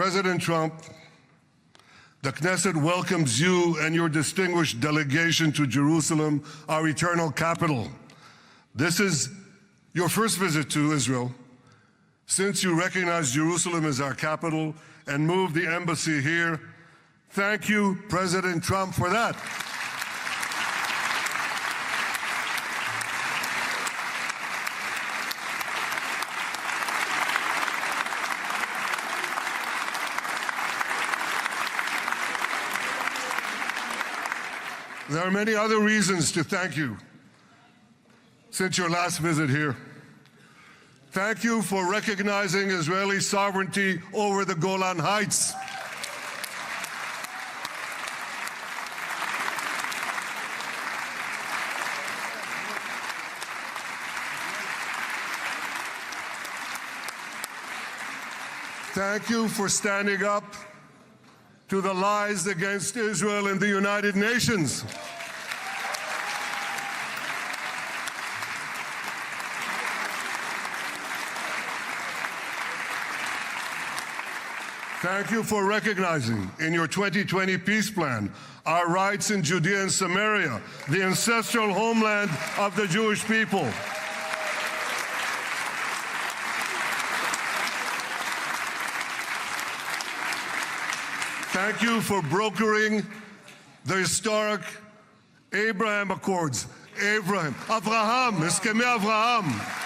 President Trump, the Knesset welcomes you and your distinguished delegation to Jerusalem, our eternal capital. This is your first visit to Israel since you recognize Jerusalem as our capital and moved the embassy here. Thank you, President Trump, for that. There are many other reasons to thank you since your last visit here. Thank you for recognizing Israeli sovereignty over the Golan Heights. Thank you for standing up to the lies against Israel in the United Nations. Thank you for recognizing in your 2020 peace plan our rights in Judea and Samaria, the ancestral homeland of the Jewish people. Thank you for brokering the historic Abraham Accords. Abraham, Eskemei Avraham.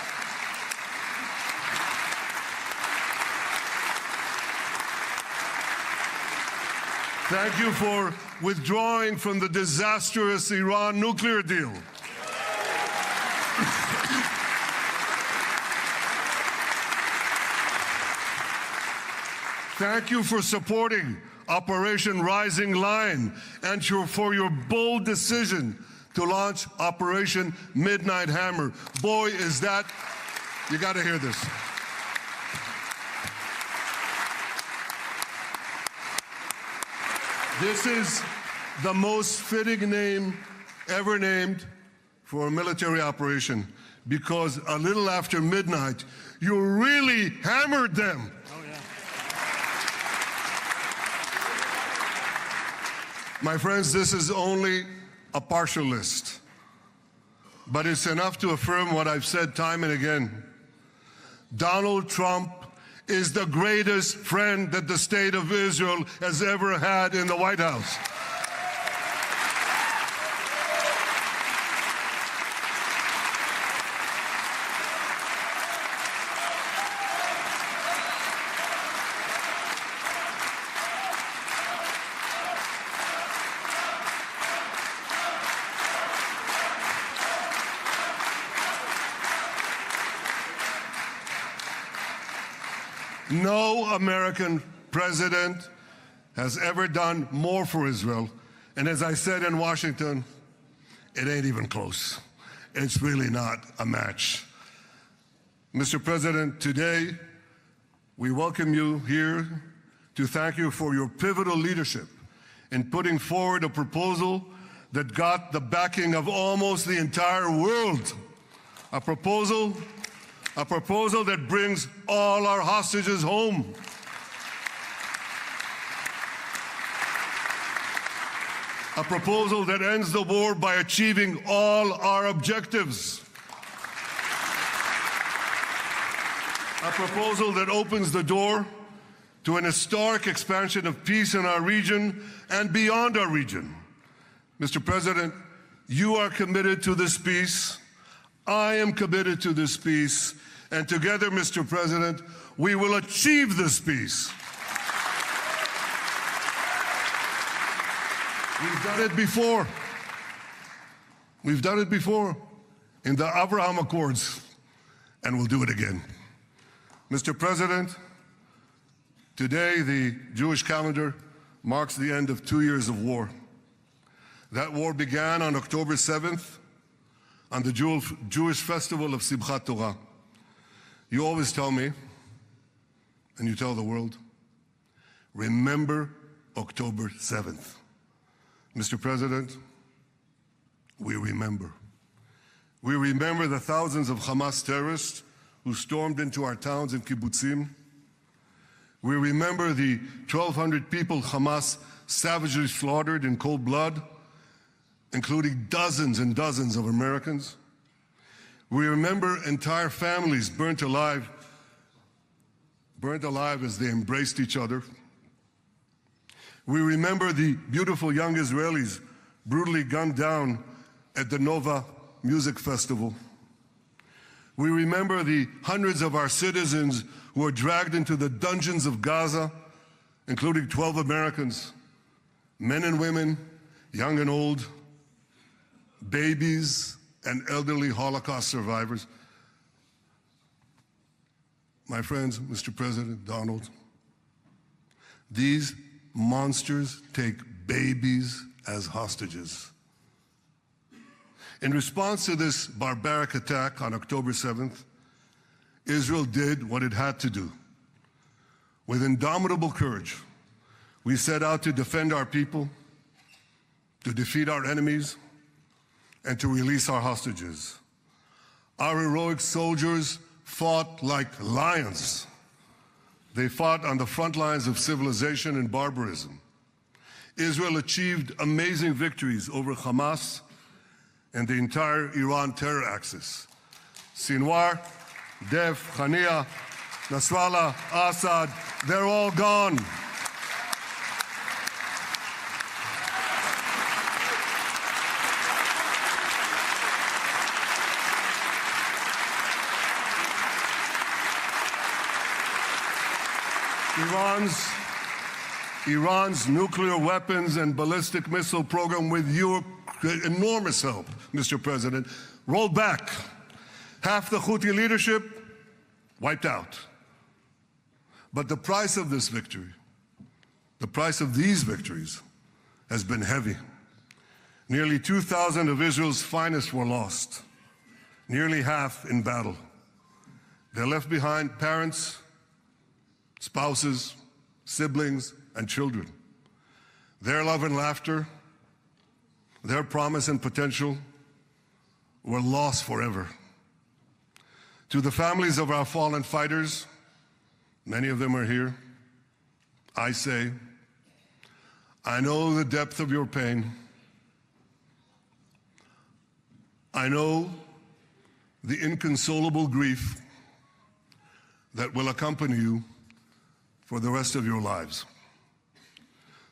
Thank you for withdrawing from the disastrous Iran nuclear deal. Thank you for supporting Operation Rising Lion and for your bold decision to launch Operation Midnight Hammer. Boy, is that, you got to hear this. This is the most fitting name ever named for a military operation, because a little after midnight, you really hammered them. My friends, this is only a partial list, but it's enough to affirm what I've said time and again. Donald Trump is the greatest friend that the state of Israel has ever had in the White House. No American president has ever done more for Israel. And as I said in Washington, it ain't even close. It's really not a match. Mr. President, today we welcome you here to thank you for your pivotal leadership in putting forward a proposal that got the backing of almost the entire world. A proposal that brings all our hostages home. A proposal that ends the war by achieving all our objectives. A proposal that opens the door to an historic expansion of peace in our region and beyond our region. Mr. President, you are committed to this peace. I am committed to this peace. And together, Mr. President, we will achieve this peace. We've done it before. We've done it before in the Abraham Accords, and we'll do it again. Mr. President, today the Jewish calendar marks the end of 2 years of war. That war began on October 7th, on the Jewish festival of Simchat Torah. You always tell me, and you tell the world, remember October 7th. Mr. President, we remember. We remember the thousands of Hamas terrorists who stormed into our towns and kibbutzim. We remember the 1,200 people Hamas savagely slaughtered in cold blood, including dozens and dozens of Americans. We remember entire families burnt alive as they embraced each other. We remember the beautiful young Israelis brutally gunned down at the Nova Music Festival. We remember the hundreds of our citizens who were dragged into the dungeons of Gaza, including 12 Americans, men and women, young and old, babies and elderly Holocaust survivors. My friends, Mr. President, Donald, these monsters take babies as hostages. In response to this barbaric attack on October 7th, Israel did what it had to do. With indomitable courage, we set out to defend our people, to defeat our enemies, and to release our hostages. Our heroic soldiers fought like lions. They fought on the front lines of civilization and barbarism. Israel achieved amazing victories over Hamas and the entire Iran terror axis. Sinwar, Dev, Hania, Nasrallah, Assad, they're all gone. Iran's nuclear weapons and ballistic missile program, with your enormous help, Mr. President, rolled back. Half the Houthi leadership wiped out. But the price of this victory, the price of these victories, has been heavy. Nearly 2,000 of Israel's finest were lost, nearly half in battle. They left behind parents, spouses, siblings, and children. Their love and laughter, their promise and potential were lost forever. To the families of our fallen fighters, many of them are here, I say, I know the depth of your pain. I know the inconsolable grief that will accompany you for the rest of your lives.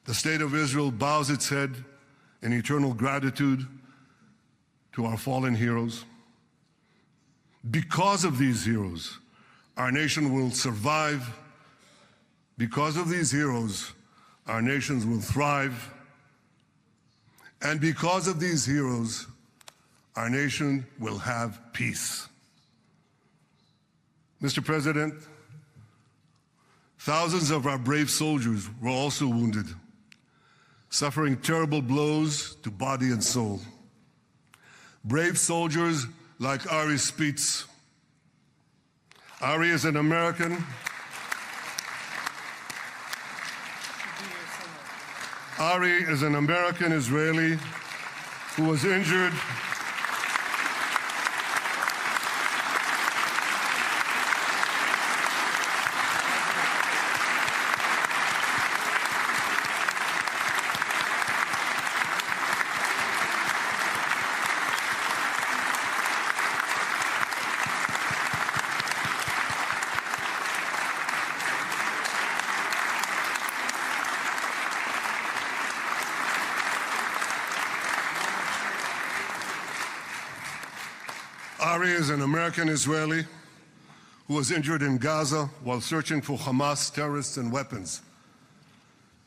The state of Israel bows its head in eternal gratitude to our fallen heroes. Because of these heroes, our nation will survive. Because of these heroes, our nations will thrive. And because of these heroes, our nation will have peace. Mr. President, thousands of our brave soldiers were also wounded, suffering terrible blows to body and soul. Brave soldiers like Ari Spitz. Ari is an American. Ari is an American Israeli who was injured Ari is an American Israeli who was injured in Gaza while searching for Hamas terrorists and weapons.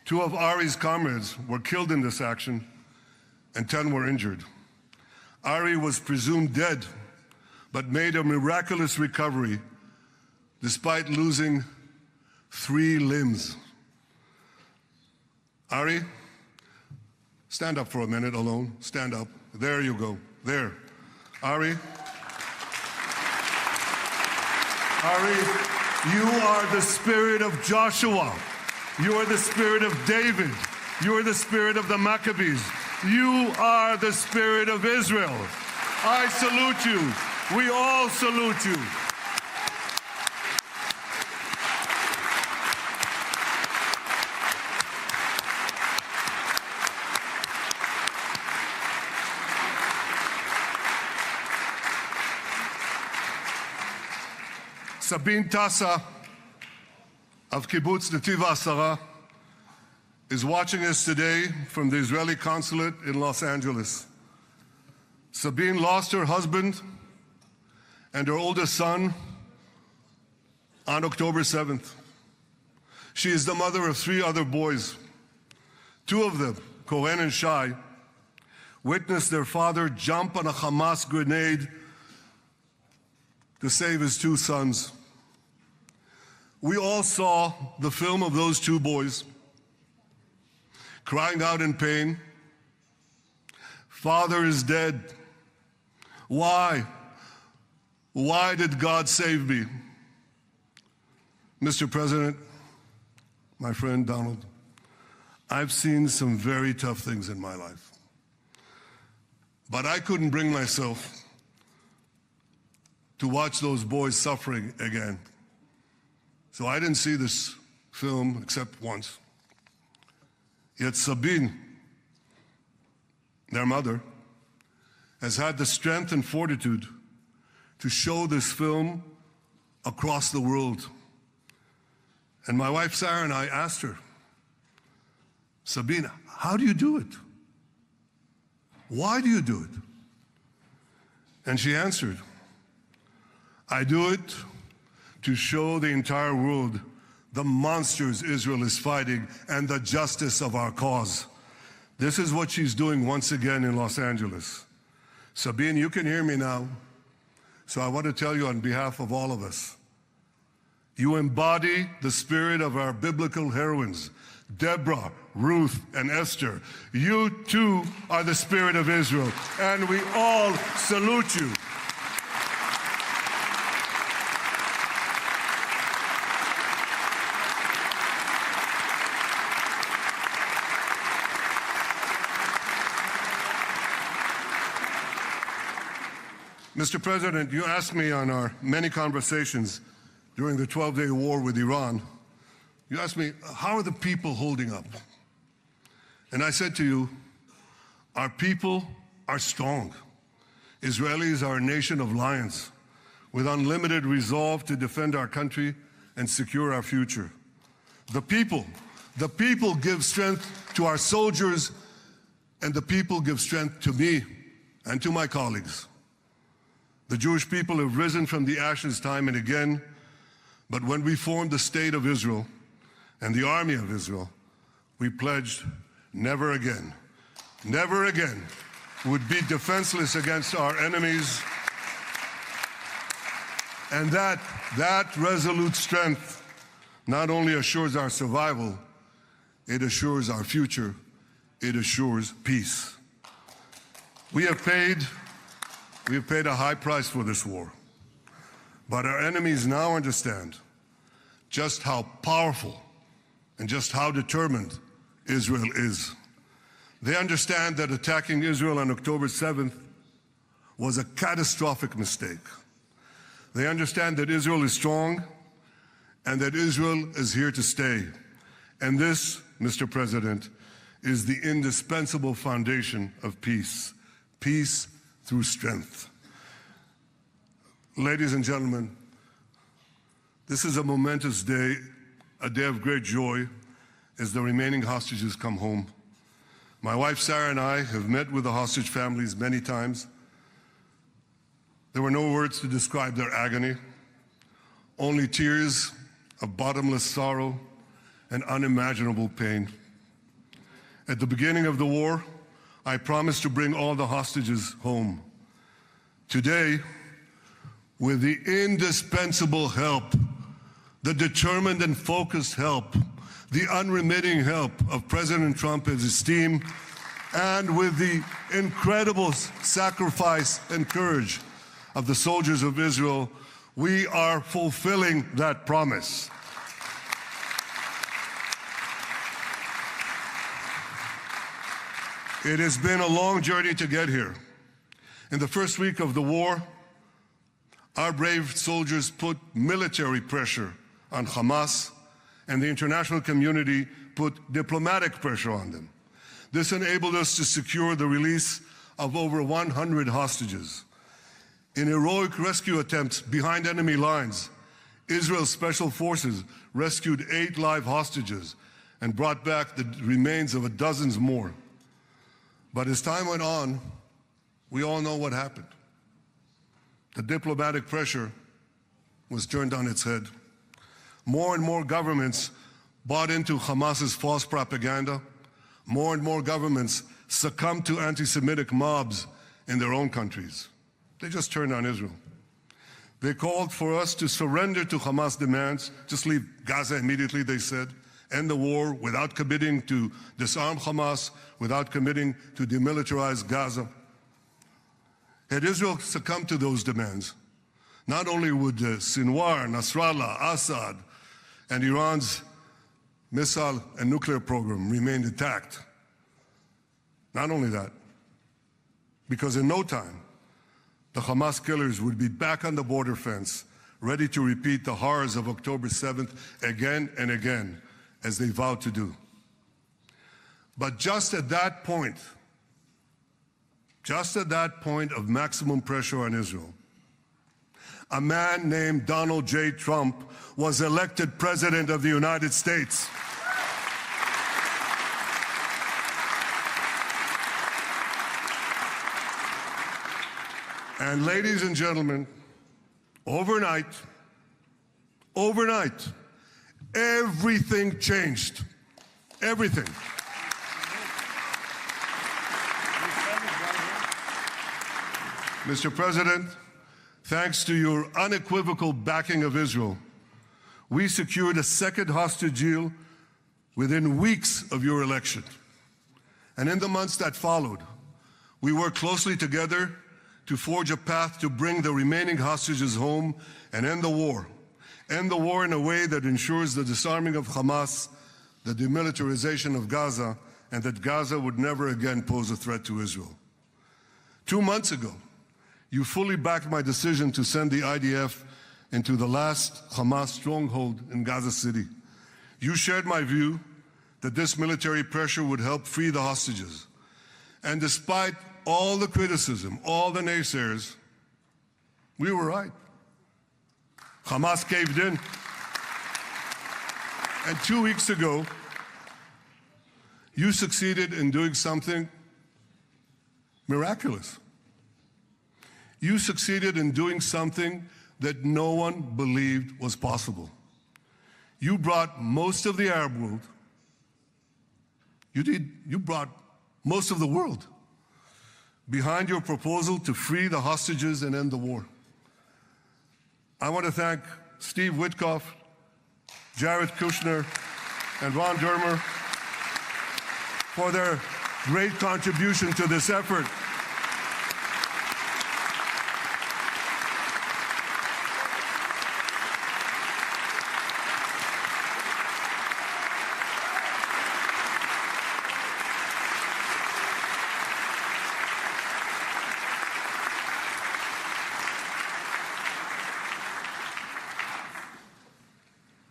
2 of Ari's comrades were killed in this action and 10 were injured. Ari was presumed dead, but made a miraculous recovery despite losing 3 limbs. Ari, stand up for a minute alone. Stand up. There you go. There. Ari, you are the spirit of Joshua. You are the spirit of David. You are the spirit of the Maccabees. You are the spirit of Israel. I salute you. We all salute you. Sabine Tassa of Kibbutz Netiv HaAsara is watching us today from the Israeli consulate in Los Angeles. Sabine lost her husband and her oldest son on October 7th. She is the mother of 3 other boys. 2 of them, Koren and Shai, witnessed their father jump on a Hamas grenade to save his 2 sons. We all saw the film of those 2 boys crying out in pain, "Father is dead. Why? Why did God save me?" Mr. President, my friend Donald, I've seen some very tough things in my life. But I couldn't bring myself to watch those boys suffering again. So I didn't see this film except once. Yet Sabine, their mother, has had the strength and fortitude to show this film across the world. And my wife Sarah and I asked her, "Sabine, how do you do it? Why do you do it?" And she answered, "I do it to show the entire world the monsters Israel is fighting and the justice of our cause." This is what she's doing once again in Los Angeles. Sabine, you can hear me now, so I want to tell you on behalf of all of us, you embody the spirit of our biblical heroines, Deborah, Ruth, and Esther. You too are the spirit of Israel, and we all salute you. Mr. President, you asked me on our many conversations during the 12-day war with Iran, you asked me, how are the people holding up? And I said to you, our people are strong. Israelis are a nation of lions with unlimited resolve to defend our country and secure our future. The people give strength to our soldiers, and the people give strength to me and to my colleagues. The Jewish people have risen from the ashes time and again, but when we formed the State of Israel and the Army of Israel, we pledged never again would be defenseless against our enemies. And that resolute strength not only assures our survival, it assures our future, it assures peace. We have paid a high price for this war, but our enemies now understand just how powerful and just how determined Israel is. They understand that attacking Israel on October 7th was a catastrophic mistake. They understand that Israel is strong and that Israel is here to stay. And this, Mr. President, is the indispensable foundation of peace. Peace through strength. Ladies and gentlemen, this is a momentous day, a day of great joy as the remaining hostages come home. My wife Sarah and I have met with the hostage families many times. There were no words to describe their agony, only tears of bottomless sorrow and unimaginable pain. At the beginning of the war, I promised to bring all the hostages home. Today, with the indispensable help, the determined and focused help, the unremitting help of President Trump and his team, and with the incredible sacrifice and courage of the soldiers of Israel, we are fulfilling that promise. It has been a long journey to get here. In the first week of the war, our brave soldiers put military pressure on Hamas, and the international community put diplomatic pressure on them. This enabled us to secure the release of over 100 hostages. In heroic rescue attempts behind enemy lines, Israel's special forces rescued 8 live hostages and brought back the remains of dozens more. But as time went on, we all know what happened. The diplomatic pressure was turned on its head. More and more governments bought into Hamas's false propaganda. More and more governments succumbed to anti-Semitic mobs in their own countries. They just turned on Israel. They called for us to surrender to Hamas demands, just leave Gaza immediately, they said, end the war without committing to disarm Hamas, without committing to demilitarize Gaza. Had Israel succumbed to those demands, not only would Sinwar, Nasrallah, Assad, and Iran's missile and nuclear program remain intact. Not only that, because in no time, the Hamas killers would be back on the border fence, ready to repeat the horrors of October 7th again and again, as they vowed to do. But just at that point of maximum pressure on Israel, a man named Donald J. Trump was elected President of the United States. And ladies and gentlemen, overnight, everything changed. Everything. Mr. President, thanks to your unequivocal backing of Israel, we secured a second hostage deal within weeks of your election. And in the months that followed, we worked closely together to forge a path to bring the remaining hostages home and end the war. End the war in a way that ensures the disarming of Hamas, the demilitarization of Gaza, and that Gaza would never again pose a threat to Israel. 2 months ago, you fully backed my decision to send the IDF into the last Hamas stronghold in Gaza City. You shared my view that this military pressure would help free the hostages. And despite all the criticism, all the naysayers, we were right. Hamas caved in. And 2 weeks ago, you succeeded in doing something miraculous. You succeeded in doing something that no one believed was possible. You brought most of the Arab world, you brought most of the world behind your proposal to free the hostages and end the war. I want to thank Steve Witkoff, Jared Kushner, and Ron Dermer for their great contribution to this effort.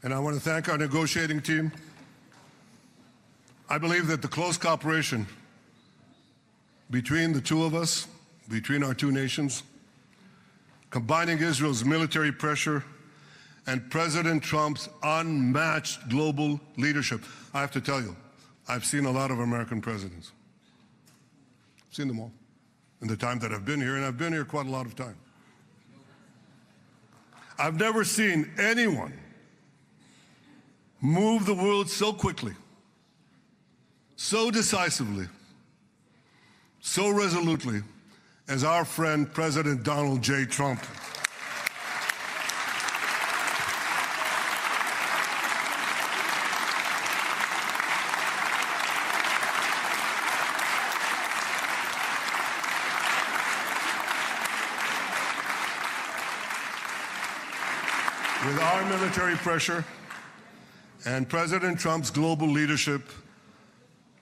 And I want to thank our negotiating team. I believe that the close cooperation between the two of us, between our two nations, combining Israel's military pressure and President Trump's unmatched global leadership. I have to tell you, I've seen a lot of American presidents. I've seen them all in the time that I've been here, and I've been here quite a lot of time. I've never seen anyone move the world so quickly, so decisively, so resolutely as our friend President Donald J. Trump. With our military pressure and President Trump's global leadership,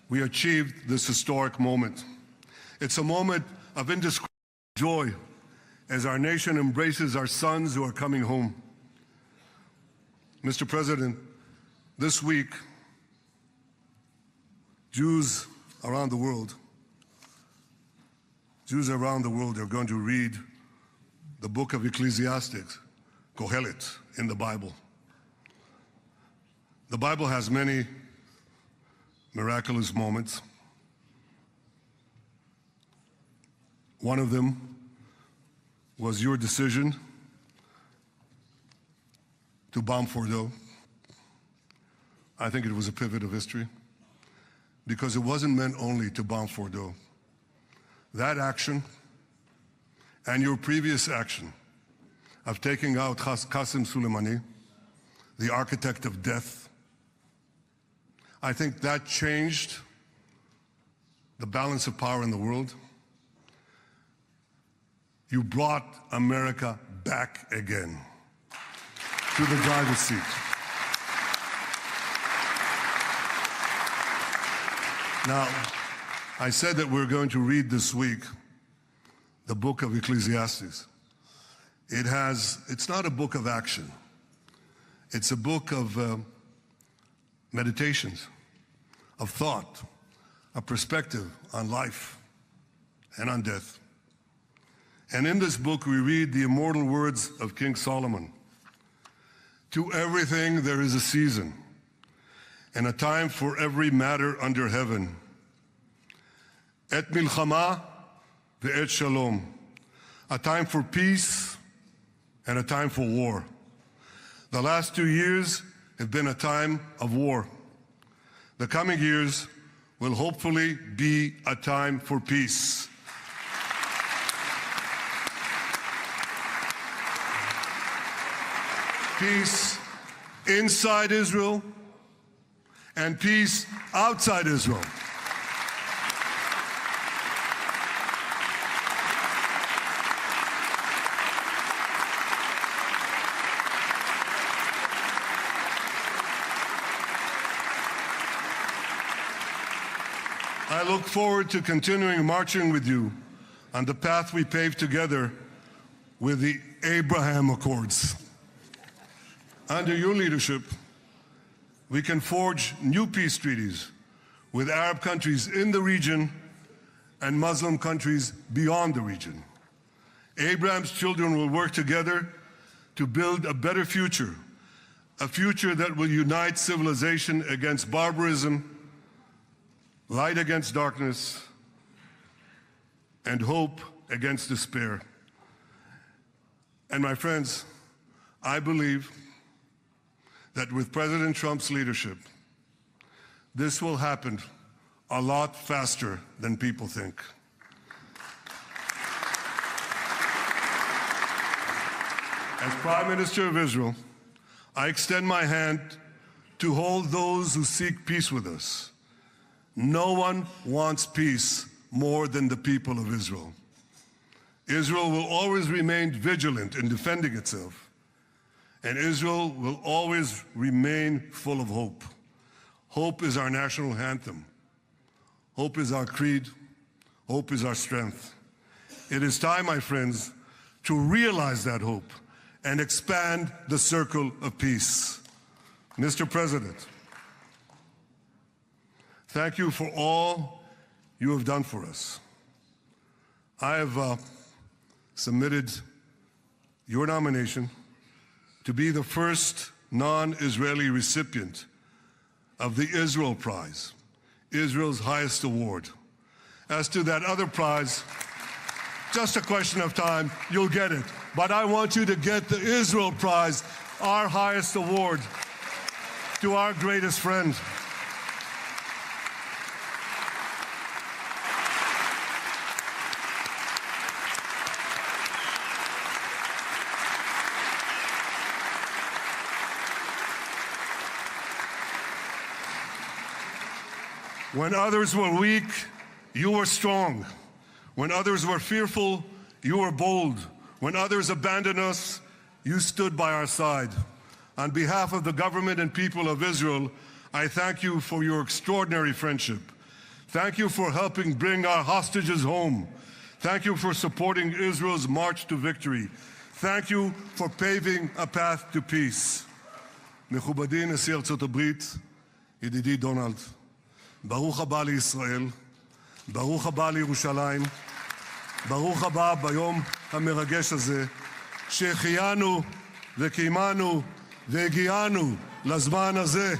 we achieved this historic moment. It's a moment of indescribable joy as our nation embraces our sons who are coming home. Mr. President, this week, Jews around the world are going to read the book of Ecclesiastes, Kohelet, in the Bible. The Bible has many miraculous moments. One of them was your decision to bomb Fordo. I think it was a pivot of history because it wasn't meant only to bomb Fordo. That action and your previous action of taking out Qasem Soleimani, the architect of death, I think that changed the balance of power in the world. You brought America back again to the driver's seat. Now, I said that we're going to read this week the book of Ecclesiastes. It's not a book of action. It's a book of meditations, of thought, a perspective on life and on death. And in this book, we read the immortal words of King Solomon. To everything there is a season, and a time for every matter under heaven. Et milchama ve'et shalom. A time for peace and a time for war. The last 2 years have been a time of war. The coming years will hopefully be a time for peace. Peace inside Israel and peace outside Israel. I look forward to continuing marching with you on the path we paved together with the Abraham Accords. Under your leadership, we can forge new peace treaties with Arab countries in the region and Muslim countries beyond the region. Abraham's children will work together to build a better future, a future that will unite civilization against barbarism, light against darkness, and hope against despair. And my friends, I believe that with President Trump's leadership, this will happen a lot faster than people think. As Prime Minister of Israel, I extend my hand to hold those who seek peace with us. No one wants peace more than the people of Israel. Israel will always remain vigilant in defending itself, and Israel will always remain full of hope. Hope is our national anthem. Hope is our creed. Hope is our strength. It is time, my friends, to realize that hope and expand the circle of peace. Mr. President, thank you for all you have done for us. I have submitted your nomination to be the first non-Israeli recipient of the Israel Prize, Israel's highest award. As to that other prize, just a question of time, you'll get it. But I want you to get the Israel Prize, our highest award, to our greatest friend. When others were weak, you were strong. When others were fearful, you were bold. When others abandoned us, you stood by our side. On behalf of the government and people of Israel, I thank you for your extraordinary friendship. Thank you for helping bring our hostages home. Thank you for supporting Israel's march to victory. Thank you for paving a path to peace. מכובדי נשיא ארצות הברית, ידידי דונלד, ברוך הבא לישראל, ברוך הבא לירושלים, ברוך הבא ביום המרגש הזה, שהחיינו וקיימנו והגיענו לזמן הזה.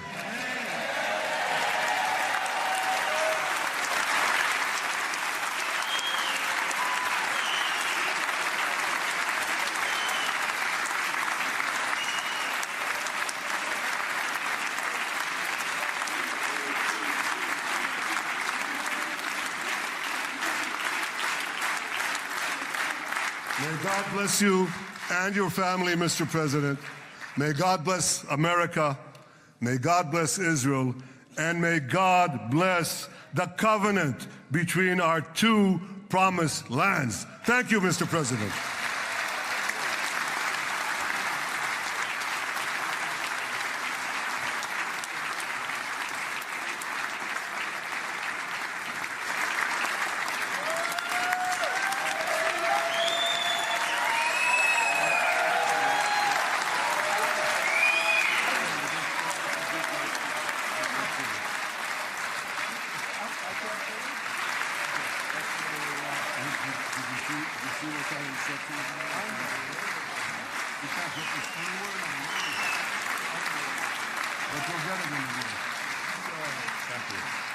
May God bless you and your family, Mr. President. May God bless America. May God bless Israel. And may God bless the covenant between our two promised lands. Thank you, Mr. President. But you'll get it in the end. Thank you.